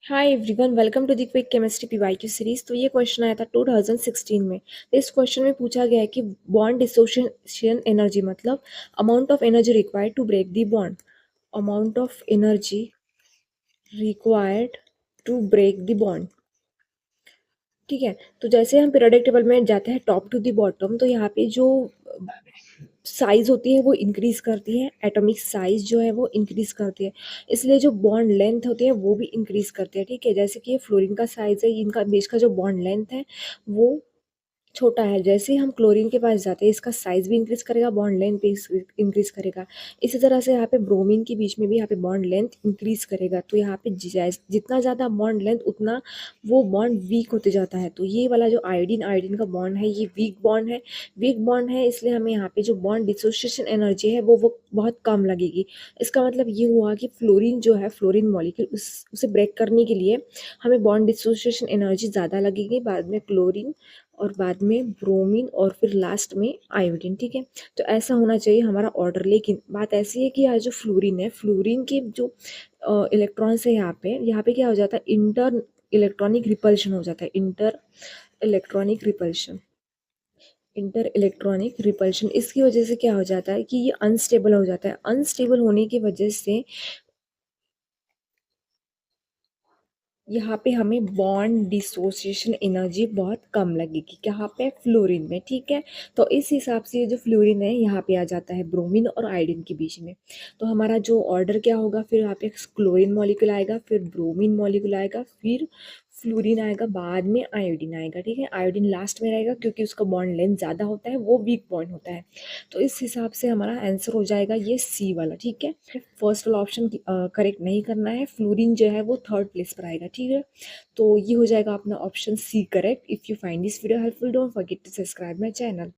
Hi everyone, welcome to the quick chemistry PYQ series. तो ये question आया था 2016 में। तो इस क्वेश्चन में पूछा गया है कि बॉन्ड डिसोसिएशन एनर्जी मतलब amount of energy required to break the bond. Amount of energy required to break the bond. ठीक है, तो जैसे हम पीरियोडिक टेबल में जाते हैं टॉप टू द बॉटम, तो यहाँ पे जो साइज होती है वो इंक्रीज करती है, एटॉमिक साइज जो है वो इंक्रीज करती है, इसलिए जो बॉन्ड लेंथ होती है वो भी इंक्रीज करती है। ठीक है, जैसे कि ये फ्लोरीन का साइज है, इनका बीच का जो बॉन्ड लेंथ है वो छोटा है। जैसे ही हम क्लोरीन के पास जाते हैं इसका साइज भी इंक्रीज करेगा, बॉन्ड लेंथ भी इंक्रीज करेगा। इसी तरह से यहाँ पे ब्रोमीन के बीच में भी यहाँ पे बॉन्ड लेंथ इंक्रीज करेगा। तो यहाँ पे जितना ज़्यादा बॉन्ड लेंथ उतना वो बॉन्ड वीक होते जाता है। तो ये वाला जो आयोडीन आयोडीन का बॉन्ड है ये वीक बॉन्ड है। वीक बॉन्ड है इसलिए हमें यहाँ पे जो बॉन्ड डिसोसिएशन एनर्जी है वो बहुत कम लगेगी। इसका मतलब ये हुआ कि फ्लोरीन जो है, फ्लोरीन मॉलिक्यूल उसे ब्रेक करने के लिए हमें बॉन्ड डिसोसिएशन एनर्जी ज़्यादा लगेगी, बाद में क्लोरीन और बाद में ब्रोमीन और फिर लास्ट में आयोडीन। ठीक है, तो ऐसा होना चाहिए हमारा ऑर्डर। लेकिन बात ऐसी है कि यहाँ जो फ्लोरीन है, फ्लोरीन के जो इलेक्ट्रॉन्स है यहाँ पे क्या हो जाता है, इंटर इलेक्ट्रॉनिक रिपल्शन हो जाता है। Electronic repulsion inter electronic repulsion इसकी वजह से क्या हो जाता है कि ये अनस्टेबल हो जाता है। अनस्टेबल होने की वजह से यहाँ पे हमें बॉन्ड डिसोसिएशन एनर्जी बहुत कम लगेगी। यहाँ पे फ्लोरीन में। ठीक है, तो इस हिसाब से ये जो फ्लोरीन है यहाँ पे आ जाता है ब्रोमीन और आयोडीन के बीच में। तो हमारा जो ऑर्डर क्या होगा, फिर यहाँ पे क्लोरीन मॉलिक्यूल आएगा, फिर ब्रोमीन मॉलिक्यूल आएगा, फिर फ्लोरीन आएगा, बाद में आयोडीन आएगा। ठीक है, आयोडीन लास्ट में रहेगा क्योंकि उसका बॉन्ड लेंथ ज़्यादा होता है, वो वीक बॉन्ड होता है। तो इस हिसाब से हमारा आंसर हो जाएगा ये सी वाला। ठीक है, फर्स्ट वाला ऑप्शन करेक्ट नहीं करना है, फ्लोरीन जो है वो थर्ड प्लेस पर आएगा। ठीक है, तो ये हो जाएगा अपना option C correct. If you find this video helpful, don't forget to subscribe my channel.